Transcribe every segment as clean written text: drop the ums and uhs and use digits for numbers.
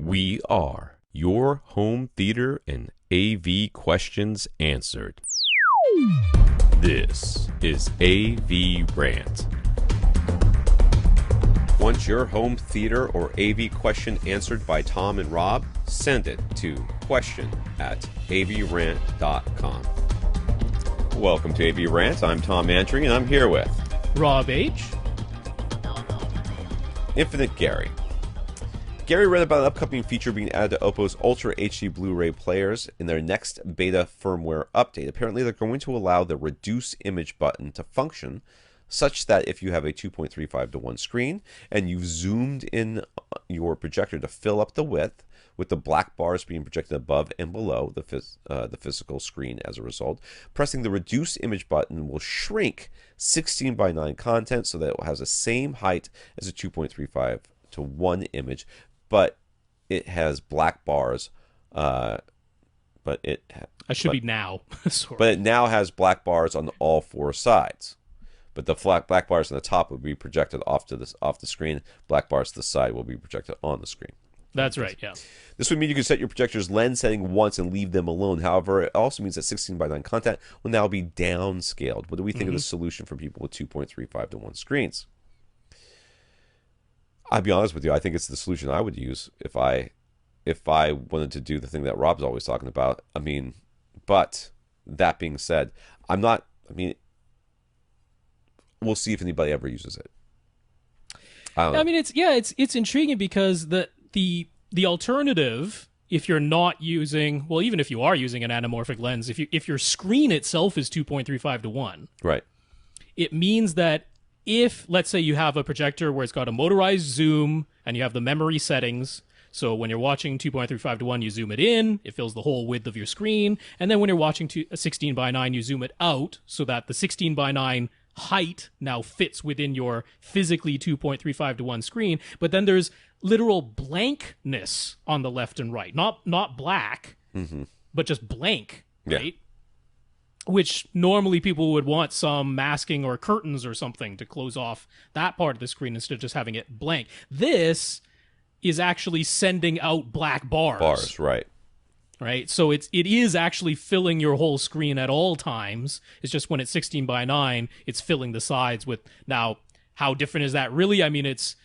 We are your home theater and AV questions answered. This is AVRant. Want your home theater or AV question answered by Tom and Rob? Send it to question@avrant.com. Welcome to AVRant. I'm Tom Andry, and I'm here with Rob H. Infinite Gary. Gary read about an upcoming feature being added to Oppo's Ultra HD Blu-ray players in their next beta firmware update. Apparently, they're going to allow the reduce image button to function such that if you have a 2.35:1 screen and you've zoomed in your projector to fill up the width, with the black bars being projected above and below the physical screen as a result, pressing the reduce image button will shrink 16:9 content so that it has the same height as a 2.35:1 image, but it has black bars. But it be now. But it now has black bars on all four sides. But the black bars on the top will be projected off the screen. Black bars to the side will be projected on the screen. That's right, yeah. This would mean you can set your projector's lens setting once and leave them alone. However, it also means that 16:9 content will now be downscaled. What do we think of the solution for people with 2.35:1 screens? I'll be honest with you, I think it's the solution I would use if I wanted to do the thing that Rob's always talking about. But that being said, we'll see if anybody ever uses it. It's intriguing because the alternative, if you're not using, well, even if you are using an anamorphic lens, if your screen itself is 2.35:1, right, it means that if, let's say, you have a projector where it's got a motorized zoom and you have the memory settings, so when you're watching 2.35:1, you zoom it in, it fills the whole width of your screen, and then when you're watching 16:9, you zoom it out so that the 16:9 height now fits within your physically 2.35:1 screen, but then there's literal blankness on the left and right, not black, but just blank, right? Yeah. Which normally people would want some masking or curtains or something to close off that part of the screen instead of just having it blank. This is actually sending out black bars. Bars, right. Right, so it is actually filling your whole screen at all times. It's just when it's 16:9, it's filling the sides with. Now, how different is that really? I mean, it's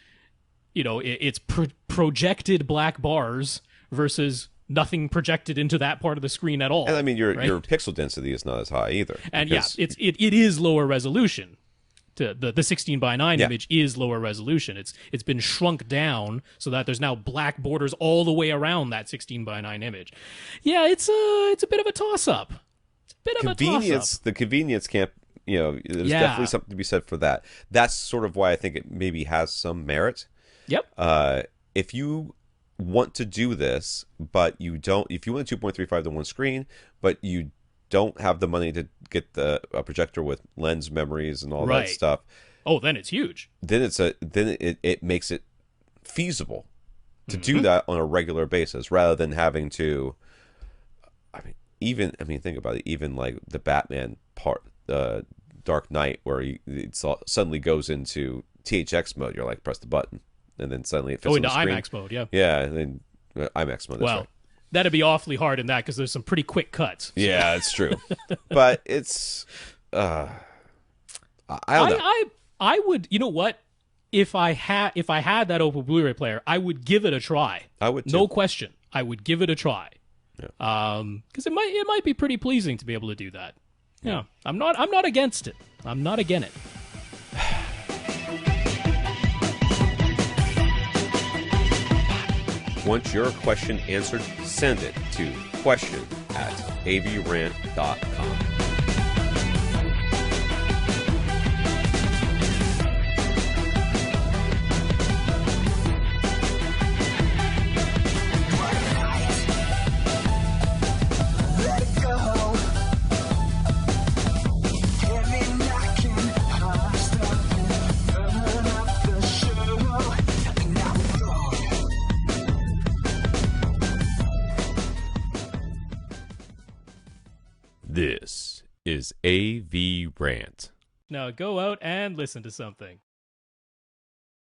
projected black bars versus nothing projected into that part of the screen at all. And I mean, your right? pixel density is not as high either. And it is lower resolution. The 16:9 image is lower resolution. It's been shrunk down so that there's now black borders all the way around that 16:9 image. Yeah, it's a bit of a toss up. It's a bit of a toss up. The convenience can't. There's definitely something to be said for that. That's sort of why I think it maybe has some merit. Yep. If you want to do this, but you don't, if you want a 2.35:1 screen, but you don't have the money to get a projector with lens memories and all that stuff. Oh, then it's huge. Then it makes it feasible to do that on a regular basis rather than having to. Think about it. Even like the Batman part, Dark Knight, where it suddenly goes into THX mode. You're like, press the button, and then suddenly it fits on the screen. IMAX mode. Yeah. Yeah, and then IMAX mode. That's right. That'd be awfully hard in that because there's some pretty quick cuts. So. Yeah, it's true. But it's I don't know. I would, you know what? If I had that Oppo Blu-ray player, I would give it a try. I would too. No question. I would give it a try. Yeah. Because it might be pretty pleasing to be able to do that. Yeah. I'm not against it. I'm not against it. Want your question answered? Send it to question@avrant.com. This is AVRant. Now go out and listen to something.